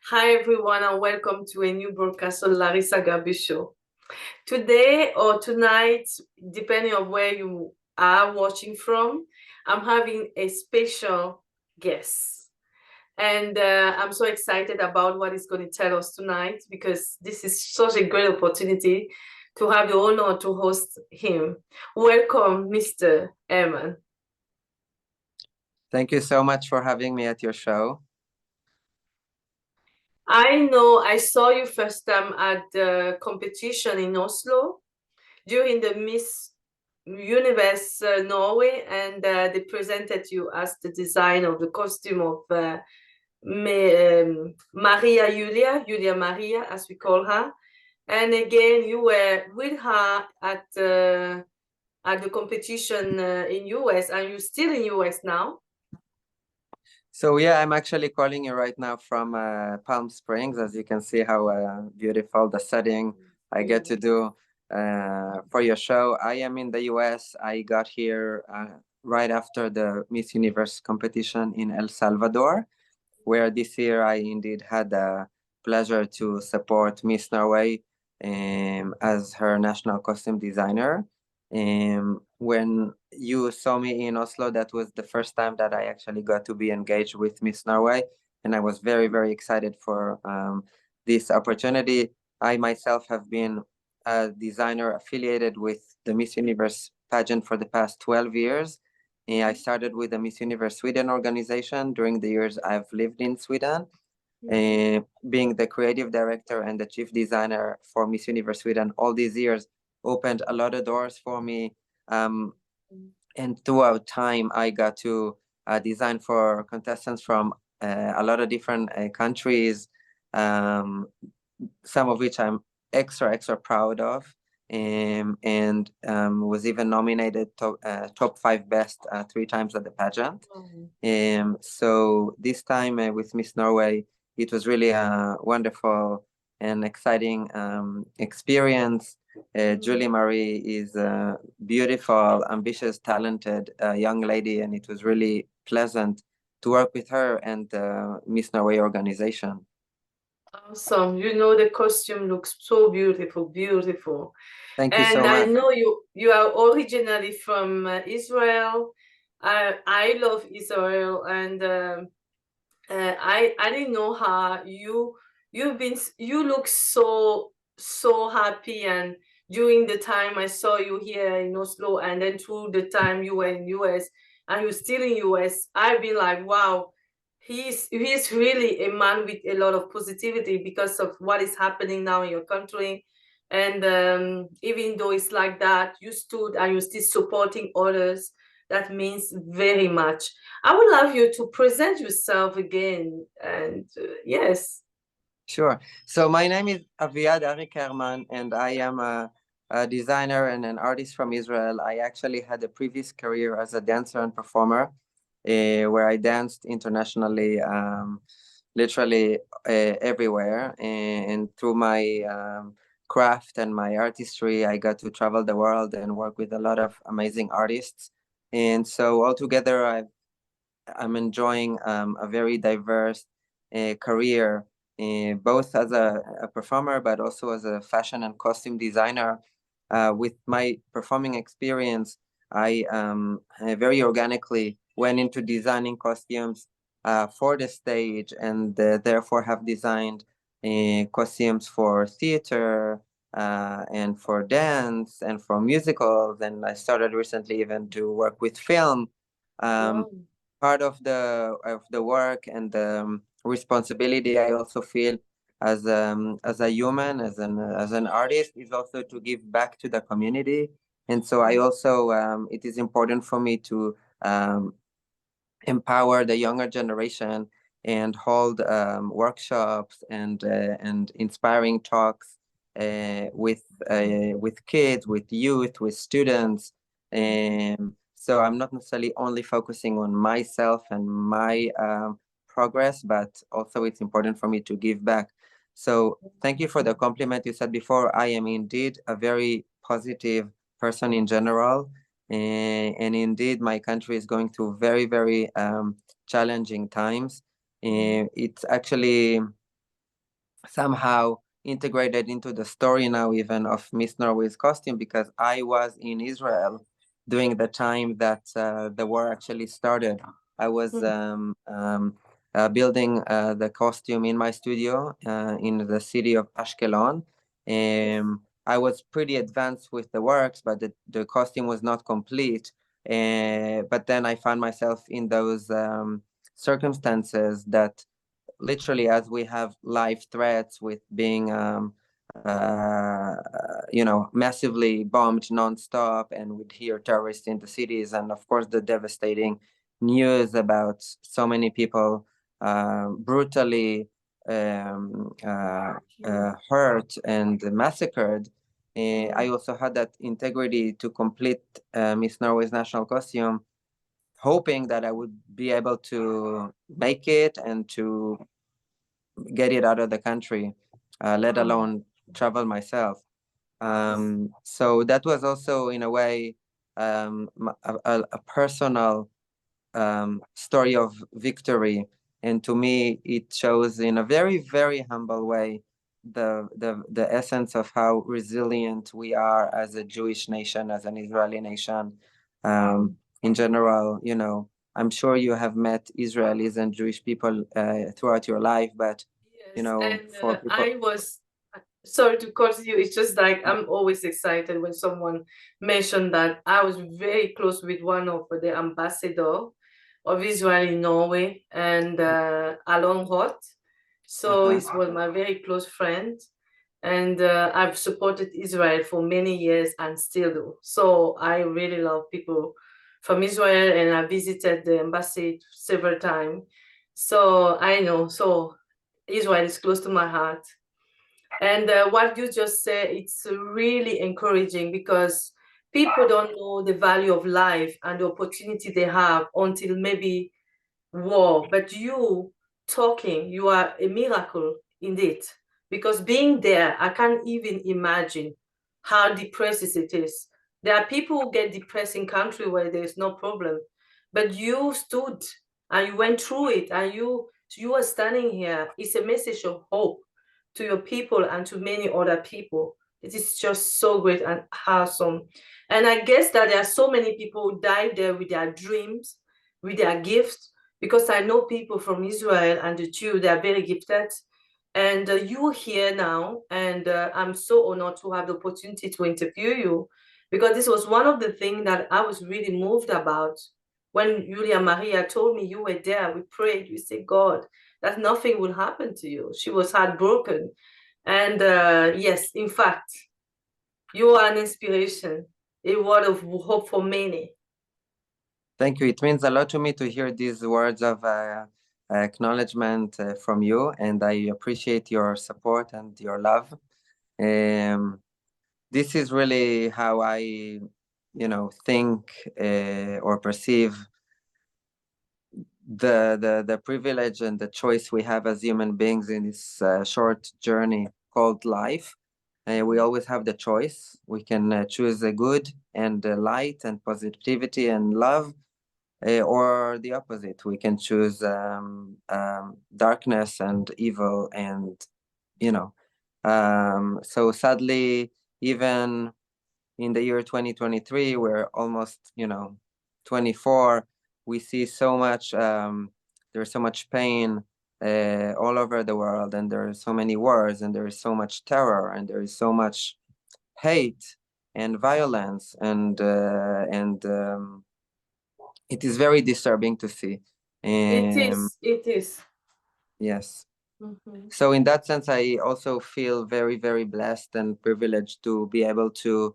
Hi everyone and welcome to a new broadcast on Larisa Gabu show. Today or tonight, depending on where you are watching from, I'm having a special guest. And I'm so excited about what he's going to tell us tonight because this is such a great opportunity to have the honor to host him. Welcome, Mr. Herman. Thank you so much for having me at your show. I know I saw you first time at the competition in Oslo during the Miss Universe Norway, and they presented you as the design of the costume of Maria Julia Maria, as we call her. And again, you were with her at the competition in US, and you're still in US now. So yeah, I'm actually calling you right now from Palm Springs. As you can see how beautiful the setting I get to do for your show. I am in the US. I got here right after the Miss Universe competition in El Salvador, where this year I indeed had the pleasure to support Miss Norway as her national costume designer. When you saw me in Oslo, that was the first time that I actually got to be engaged with Miss Norway, and I was very, very excited for this opportunity. I myself have been a designer affiliated with the Miss Universe pageant for the past 12 years. I started with the Miss Universe Sweden organization during the years I've lived in Sweden, being the creative director and the chief designer for Miss Universe Sweden. All these years opened a lot of doors for me. And throughout time, I got to design for contestants from a lot of different countries, some of which I'm extra proud of. And was even nominated top 5 best 3 times at the pageant. So this time with Miss Norway, it was really a wonderful and exciting experience. Julie Marie is a beautiful, ambitious, talented young lady, and it was really pleasant to work with her and the Miss Norway organization. Awesome. You know, the costume looks so beautiful. Thank you And so I much. know you are originally from Israel. I love Israel, and I didn't know how you look so happy, and during the time I saw you here in Oslo, and then through the time you were in US and you're still in US, I've been like, wow, he's really a man with a lot of positivity because of what is happening now in your country. And even though it's like that, you stood and you're still supporting others. That means very much. I would love you to present yourself again. And yes. Sure. So my name is Aviad Arik Herman, and I am a designer and an artist from Israel. I actually had a previous career as a dancer and performer, where I danced internationally, literally everywhere. And through my craft and my artistry, I got to travel the world and work with a lot of amazing artists. And so altogether, I'm enjoying a very diverse career, both as a performer, but also as a fashion and costume designer. With my performing experience, I very organically went into designing costumes for the stage, and therefore have designed costumes for theater and for dance and for musicals. And I started recently even to work with film. Wow. Part of the work and the responsibility I also feel as a human, as an artist, is also to give back to the community. And so I also it is important for me to empower the younger generation and hold workshops and inspiring talks with kids, with youth, with students. So I'm not necessarily only focusing on myself and my progress, but also it's important for me to give back. So thank you for the compliment you said before. I am indeed a very positive person in general. And indeed, my country is going through very, very challenging times. It's actually somehow integrated into the story now, even of Miss Norway's costume, because I was in Israel during the time that the war actually started. I was building the costume in my studio in the city of Ashkelon. I was pretty advanced with the works, but the costume was not complete. But then I found myself in those circumstances that literally, as we have live threats with being massively bombed nonstop, and we'd hear terrorists in the cities, and of course the devastating news about so many people brutally hurt and massacred. I also had that integrity to complete Miss Norway's national costume, hoping that I would be able to make it and to get it out of the country, let alone travel myself. So that was also, in a way, a personal story of victory. And to me, it shows in a very, very humble way the essence of how resilient we are as a Jewish nation, as an Israeli nation. In general, I'm sure you have met Israelis and Jewish people throughout your life, but Yes, and for people. I was sorry to cut you. It's just like I'm always excited when someone mentioned that I was very close with one of the ambassador of Israel in Norway, and Alon Roth. So he was my very close friend, and I've supported Israel for many years and still do. So I really love people from Israel, and I visited the embassy several times. So I know. So Israel is close to my heart. And what you just said, it's really encouraging because people don't know the value of life and the opportunity they have until maybe war. But you talking, you are a miracle indeed. Because being there, I can't even imagine how depressed it is. There are people who get depressed in country where there's no problem. But you stood and you went through it, and you are standing here. It's a message of hope to your people and to many other people. It is just so great and awesome. And I guess that there are so many people who died there with their dreams, with their gifts, because I know people from Israel and the Jew, they are very gifted. And you here now, and I'm so honored to have the opportunity to interview you, because this was one of the things that I was really moved about. When Julia Maria told me you were there, we prayed, we said, God, that nothing will happen to you. She was heartbroken. And yes, in fact, you are an inspiration, a word of hope for many. Thank you. It means a lot to me to hear these words of acknowledgement from you, and I appreciate your support and your love. This is really how I, think or perceive the privilege and the choice we have as human beings in this short journey called life. We always have the choice. We can choose a good and light and positivity and love, or the opposite. We can choose darkness and evil, and so sadly, even in the year 2023, we're almost 24. We see so much. There's so much pain all over the world, and there are so many wars, and there is so much terror, and there is so much hate and violence, and it is very disturbing to see. It is, it is. Yes. So in that sense, I also feel very, very blessed and privileged to be able to,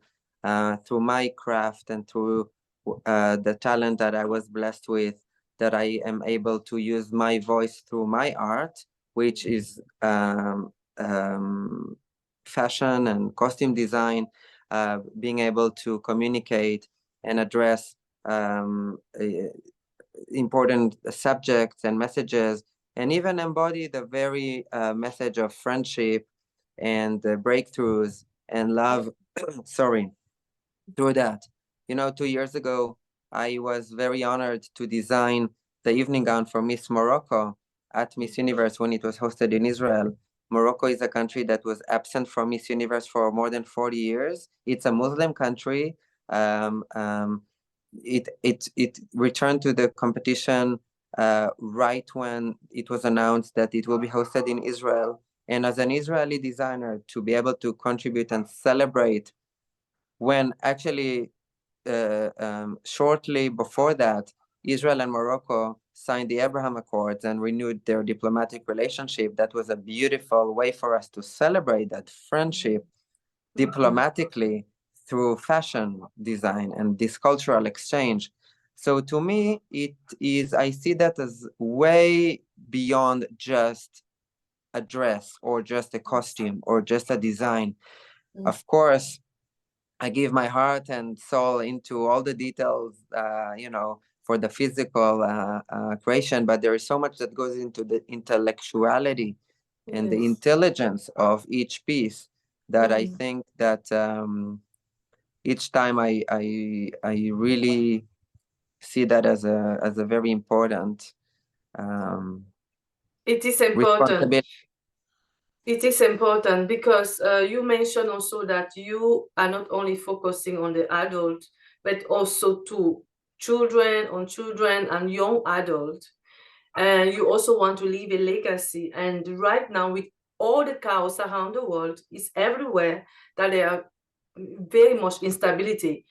through my craft and through the talent that I was blessed with, that I am able to use my voice through my art, which is fashion and costume design, being able to communicate and address important subjects and messages, and even embody the very message of friendship and breakthroughs and love. Sorry, through that. 2 years ago, I was very honored to design the evening gown for Miss Morocco at Miss Universe when it was hosted in Israel. Morocco is a country that was absent from Miss Universe for more than 40 years. It's a Muslim country. Um, um, it returned to the competition right when it was announced that it will be hosted in Israel. And as an Israeli designer, to be able to contribute and celebrate when actually shortly before that, Israel and Morocco signed the Abraham Accords and renewed their diplomatic relationship. That was a beautiful way for us to celebrate that friendship diplomatically through fashion design and this cultural exchange. So to me, it is, I see that as way beyond just a dress or just a costume or just a design. Of course, I give my heart and soul into all the details, for the physical creation, but there is so much that goes into the intellectuality and the Yes. intelligence of each piece that I think that each time I really see that as a very important It is important. responsibility. It is important because you mentioned also that you are not only focusing on the adult, but also to children and young adults. And you also want to leave a legacy. And right now, with all the chaos around the world, it's everywhere that there are very much instability.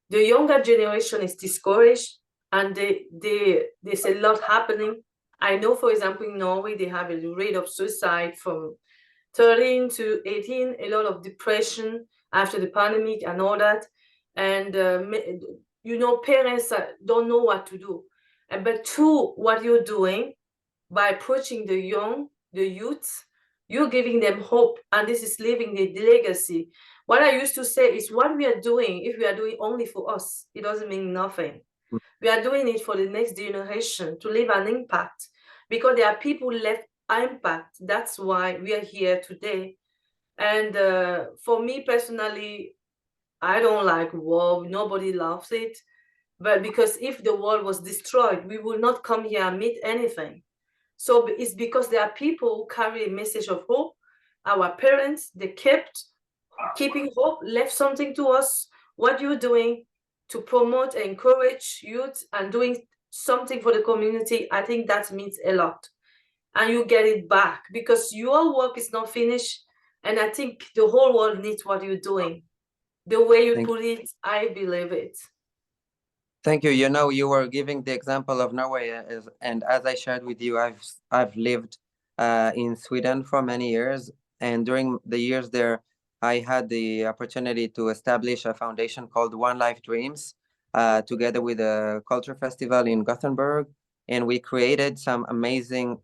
The younger generation is discouraged, and there's a lot happening. I know, for example, in Norway, they have a rate of suicide from 13 to 18, a lot of depression after the pandemic and all that. And, parents don't know what to do. But two, what you're doing by approaching the youth, you're giving them hope, and this is leaving the legacy. What I used to say is what we are doing, if we are doing only for us, it doesn't mean nothing. We are doing it for the next generation to leave an impact because there are people left impact. That's why we are here today. And for me personally, I don't like war. Nobody loves it. But because if the world was destroyed, we will not come here and meet anything. So it's because there are people who carry a message of hope. Our parents, they kept keeping hope, left something to us. What you're doing to promote and encourage youth and doing something for the community, I think that means a lot. And you get it back because your work is not finished. And I think the whole world needs what you're doing. The way you Thank put it, I believe it. Thank you. You know, you were giving the example of Norway, and as I shared with you, I've lived in Sweden for many years, and during the years there, I had the opportunity to establish a foundation called One Life Dreams, together with a culture festival in Gothenburg, and we created some amazing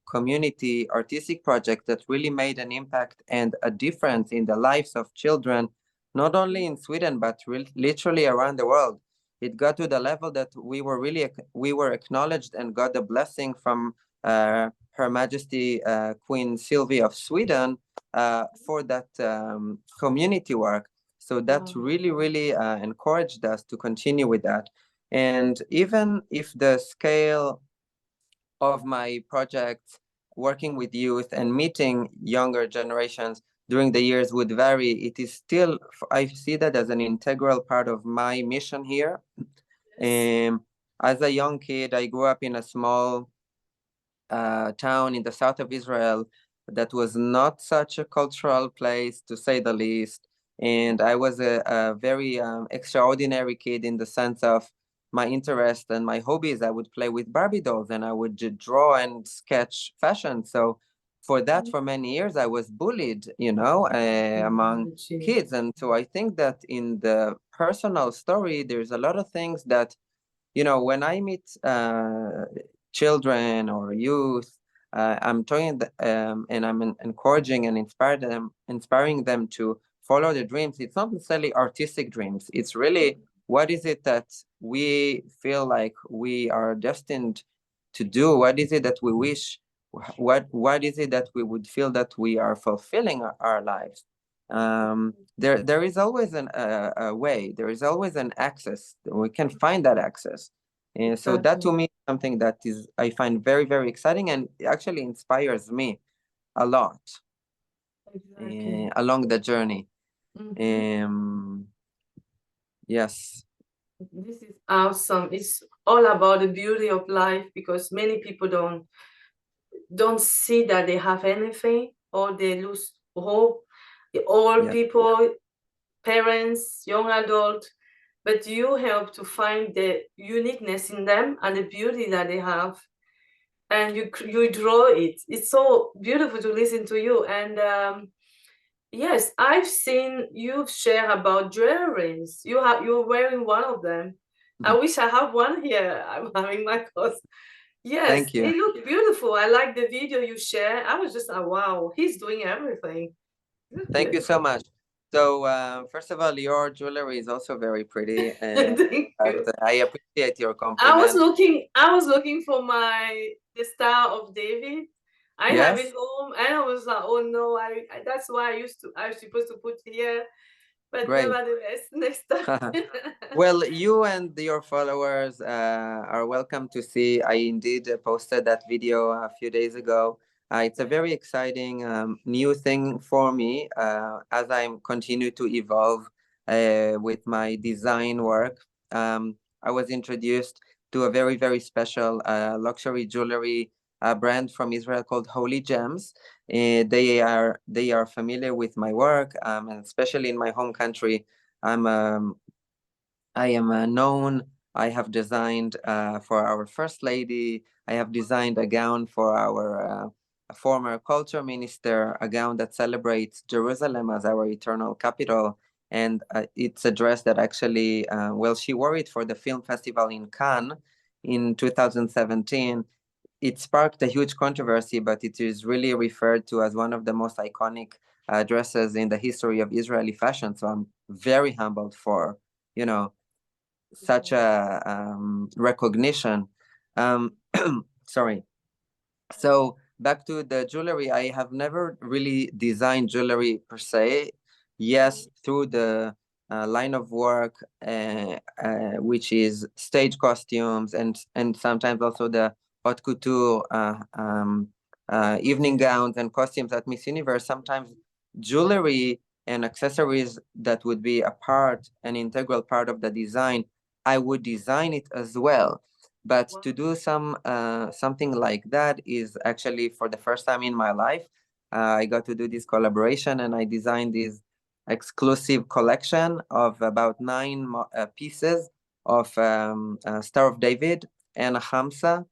community artistic projects that really made an impact and a difference in the lives of children, not only in Sweden but literally around the world. It got to the level that we were acknowledged and got a blessing from Her Majesty Queen Sylvia of Sweden for that community work. So that really encouraged us to continue with that. And even if the scale of my projects working with youth and meeting younger generations during the years would vary, it is still, I see that as an integral part of my mission here. As a young kid, I grew up in a small town in the south of Israel that was not such a cultural place, to say the least. And I was a very extraordinary kid in the sense of my interest and my hobbies. I would play with Barbie dolls and I would draw and sketch fashion. So for that, for many years, I was bullied, among kids. And so I think that in the personal story, there's a lot of things that, when I meet children or youth, I'm talking and I'm encouraging and inspiring them to follow their dreams. It's not necessarily artistic dreams. It's really what is it that we feel like we are destined to do? What is it that we wish? What is it that we would feel that we are fulfilling our lives? There is always a way. There is always an access. We can find that access. And so that to me is something that is I find very, very exciting and actually inspires me a lot. Exactly. along the journey. Mhm. Yes. This is awesome. It's all about the beauty of life because many people don't see that they have anything or they lose hope. All Yeah. people, parents, young adults, but you help to find the uniqueness in them and the beauty that they have, and you draw it. It's so beautiful to listen to you. And yes, I've seen you share about jewelries. You're wearing one of them. I wish I have one here. I'm having my course. Yes, Thank you. it looked beautiful. I like the video you share. I was just like, wow, he's doing everything. Look Thank you so beautiful. much. So, first of all, your jewelry is also very pretty, Thank but you. I appreciate your I was compliment. looking, I was looking for the Star of David. I have it Yes, home, and I was like, oh no, that's why I was supposed to put here, but great. nevertheless, next time. Well, you and your followers are welcome to see. I indeed posted that video a few days ago. It's a very exciting new thing for me as I continue to evolve with my design work. I was introduced to a very, very special luxury jewelry brand from Israel called Holy Gems. They are familiar with my work, and especially in my home country. I'm I am known. I have designed for our First Lady. I have designed a gown for our former culture minister, a gown that celebrates Jerusalem as our eternal capital. And it's a dress that actually, well, she wore it for the film festival in Cannes in 2017. It sparked a huge controversy, but it is really referred to as one of the most iconic dresses in the history of Israeli fashion. So I'm very humbled for, you know, such a recognition. Um, sorry. So back to the jewelry, I have never really designed jewelry per se. Yes, through the line of work, which is stage costumes and sometimes also the haute couture evening gowns and costumes at Miss Universe. Sometimes jewelry and accessories that would be an integral part of the design, I would design it as well. But to do something like that is actually for the first time in my life. I got to do this collaboration, and I designed this exclusive collection of about nine pieces of Star of David and a Hamsa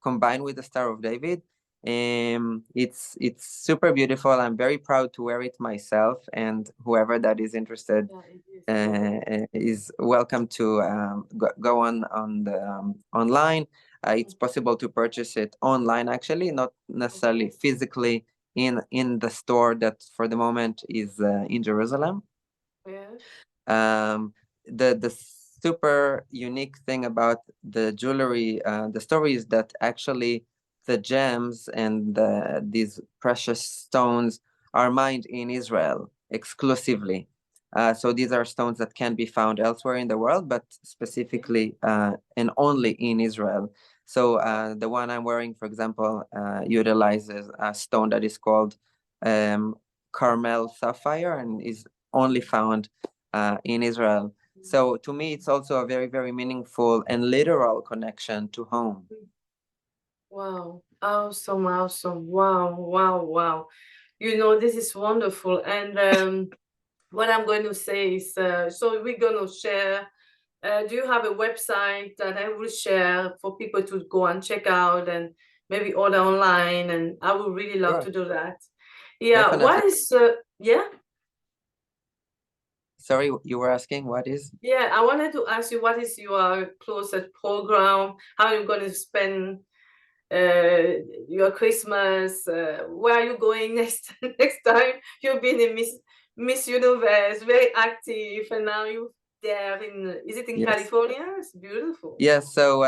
combined with the Star of David. It's super beautiful. I'm very proud to wear it myself, and whoever that is interested Yeah, it is beautiful. is welcome to go on the online. It's possible to purchase it online, actually, not necessarily physically in the store that for the moment is in Jerusalem. Yes. Um, the super unique thing about the jewelry, the story is that actually the gems and these precious stones are mined in Israel exclusively. So these are stones that can be found elsewhere in the world, but Okay. specifically and only in Israel. So Wow. the one I'm wearing, for example, utilizes a stone that is called um, Carmel sapphire and is only found in Israel. So to me, it's also a very, very meaningful and literal connection to home. Wow. Awesome, awesome. Wow, wow, wow. This is wonderful. And what I'm going to say is, so we're going to share. Do you have a website that I will share for people to go and check out and maybe order online? And I would really love Sure, to do that. Yeah. definitely. What is, yeah? Sorry, you were asking what is? Yeah, I wanted to ask you what is your closest program? How are you going to spend your Christmas? Where are you going next next time? You've been in Miss Universe, very active, and now you there in is it in Yes. California? It's beautiful. Yes, so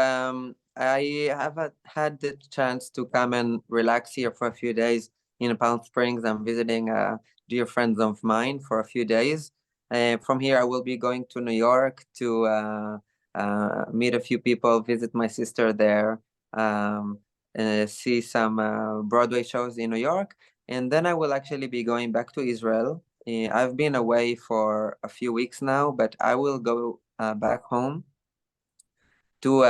I have had the chance to come and relax here for a few days in Palm Springs. I'm visiting dear friends of mine for a few days. From here, I will be going to New York to meet a few people, visit my sister there, see some Broadway shows in New York. and then I will actually be going back to Israel. I've been away for a few weeks now, but I will go back home to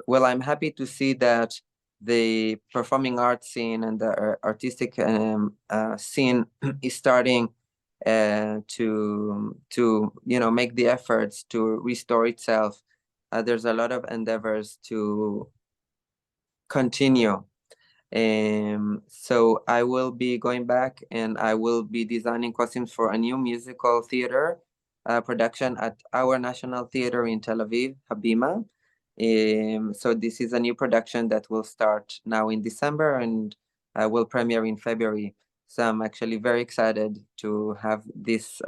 well, I'm happy to see that the performing arts scene and the artistic scene is starting to make the efforts to restore itself. There's a lot of endeavors to continue. So I will be going back and I will be designing costumes for a new musical theater production at our National Theater in Tel Aviv, Habima. So this is a new production that will start now in December and will premiere in February. So I'm actually very excited to have this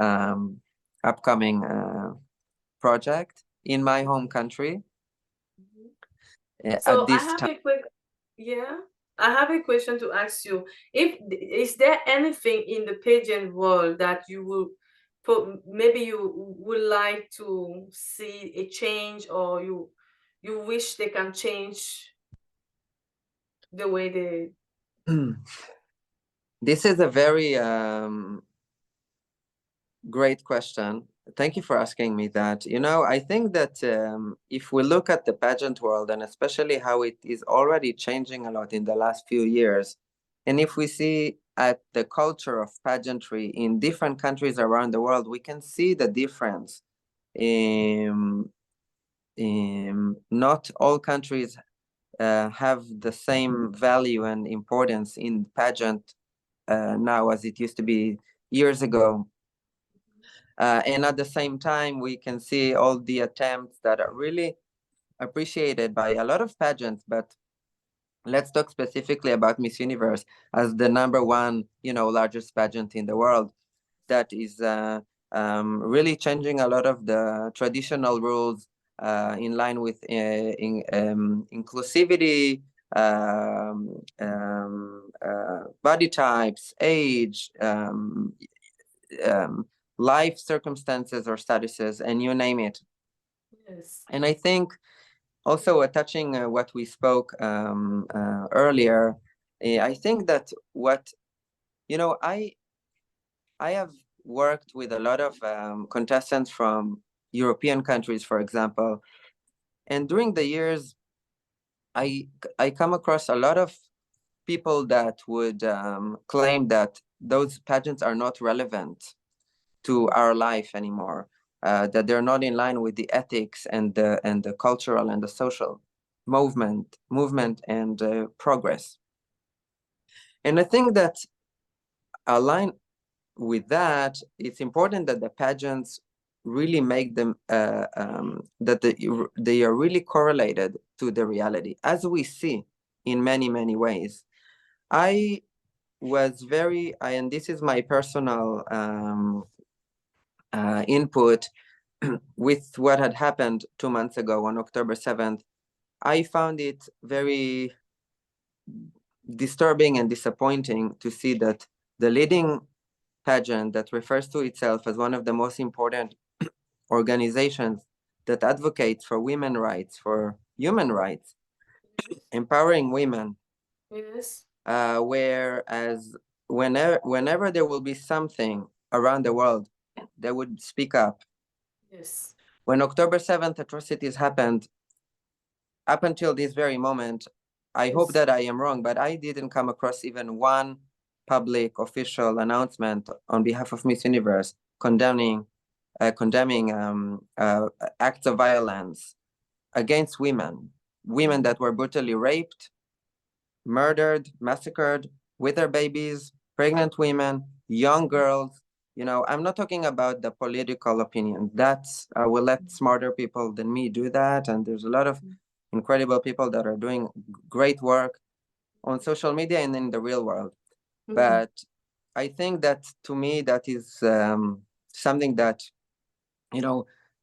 upcoming project in my home country So at I this have time. a quick, yeah, I have a question to ask you. If is there anything in the pageant world that you will put, maybe you would like to see a change, or you wish they can change the way they. This is a very great question. Thank you for asking me that. I think that if we look at the pageant world, and especially how it is already changing a lot in the last few years, and if we see at the culture of pageantry in different countries around the world, we can see the difference. Not all countries have the same value and importance in pageant now as it used to be years ago. And at the same time, we can see all the attempts that are really appreciated by a lot of pageants. But let's talk specifically about Miss Universe as the number one, largest pageant in the world. That is really changing a lot of the traditional rules in line with inclusivity, body types, age, life circumstances or statuses, and you name it. Yes. And I think also touching what we spoke earlier, I think that I have worked with a lot of contestants from European countries, for example, and during the years, I I come across a lot of people that would claim that those pageants are not relevant to our life anymore, that they're not in line with the ethics and the cultural and the social movement and progress. And I think that align with that, it's important that the pageants really make them that they are really correlated to the reality, as we see in many ways. I was and this is my personal input with what had happened 2 months ago on October 7th. I found it very disturbing and disappointing to see that the leading pageant that refers to itself as one of the most important organizations that advocates for women's rights, for human rights, empowering women. Yes. Whereas whenever there will be something around the world, they would speak up. Yes. When October 7th atrocities happened, up until this very moment, I hope that I am wrong, but I didn't come across even one public official announcement on behalf of Miss Universe condemning acts of violence against women that were brutally raped, murdered, massacred with their babies, pregnant women, young girls. I'm not talking about the political opinion. That's I will let smarter people than me do that. And there's a lot of incredible people that are doing great work on social media and in the real world. But I think that to me, that is something that,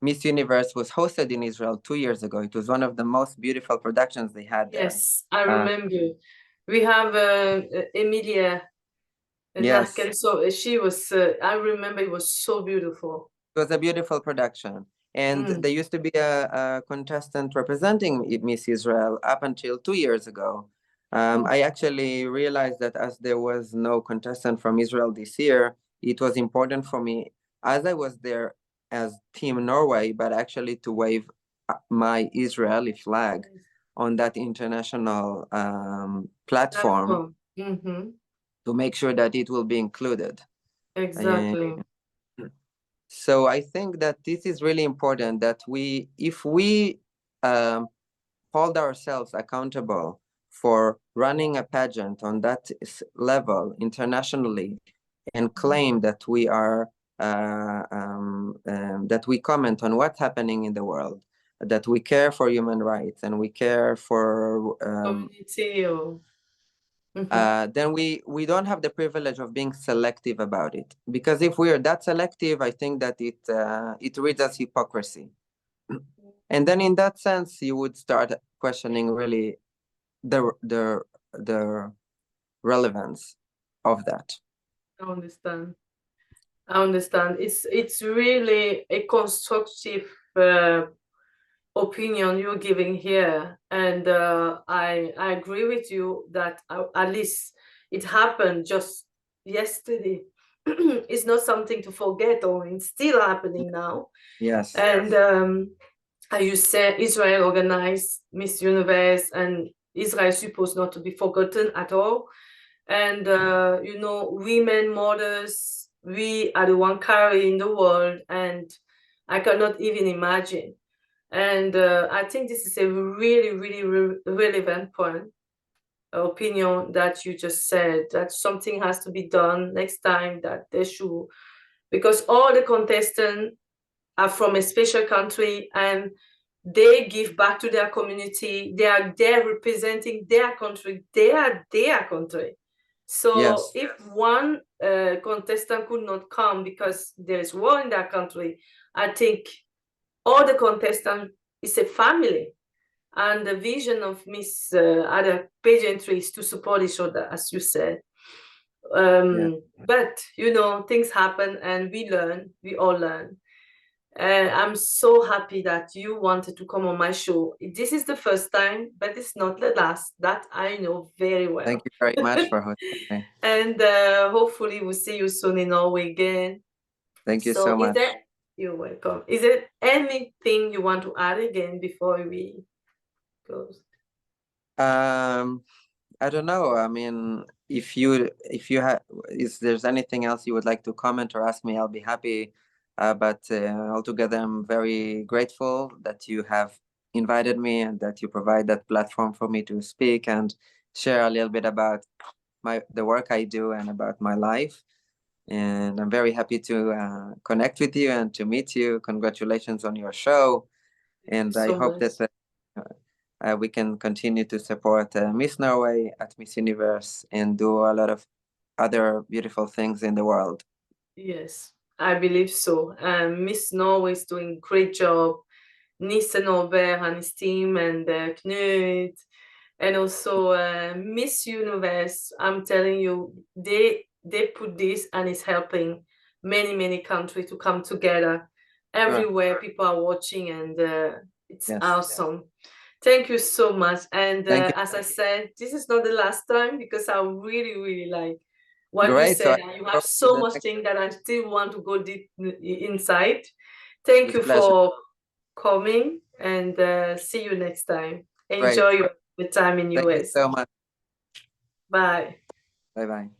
Miss Universe was hosted in Israel 2 years ago. It was one of the most beautiful productions they had there. Yes, I remember. We have Emilia Yes, Narken, so she was. I remember it was so beautiful. it was a beautiful production. And there used to be a contestant representing Miss Israel up until 2 years ago. I actually realized that as there was no contestant from Israel this year, it was important for me, as I was there as Team Norway, but actually to wave my Israeli flag on that international platform to make sure that it will be included. Exactly. So I think that this is really important, that if we hold ourselves accountable for running a pageant on that level internationally and claim that we are that we comment on what's happening in the world, that we care for human rights and we care for community, then we don't have the privilege of being selective about it. Because if we are that selective, I think that it reads as hypocrisy. And then in that sense, you would start questioning really the relevance of that. I understand. It's really a constructive opinion you're giving here, and I agree with you that at least it happened just yesterday. It's not something to forget, or it's still happening now. Yes. And as you said, Israel organized Miss Universe, and Israel is supposed not to be forgotten at all. And you know, women mothers, we are the one carrying the world, and I cannot even imagine. And I think this is a really, really relevant point, opinion that you just said, that something has to be done next time, that they should, because all the contestants are from a special country and they give back to their community. They are there representing their country. They are their country. So yes. If one contestant could not come because there is war in their country, I think all the contestants is a family. And the vision of Miss other pageantry is to support each other, as you said. But you know, things happen and we learn, we all learn. I'm so happy that you wanted to come on my show. This is the first time, but it's not the last. That I know very well. Thank you very much for hosting me. And hopefully we'll see you soon in Norway again. Thank you so much. You're welcome. Is there anything you want to add again before we close? I don't know. I mean, if there's anything else you would like to comment or ask me, I'll be happy. But altogether, I'm very grateful that you have invited me and that you provide that platform for me to speak and share a little bit about the work I do and about my life. And I'm very happy to connect with you and to meet you. Congratulations on your show. And I hope that we can continue to support Miss Norway at Miss Universe and do a lot of other beautiful things in the world. Yes, I believe so. Miss Norway is doing a great job. Nisse Norberg and his team, and Knut, and also Miss Universe. I'm telling you, they put this, and it's helping many countries to come together. Everywhere people are watching, and it's awesome. Thank you so much. And as I said, this is not the last time, because I really like what you said. And you have so much thing that I still want to go deep inside. Thank you for coming, and see you next time. Enjoy your time in US. Thank you so much. Bye. Bye-bye.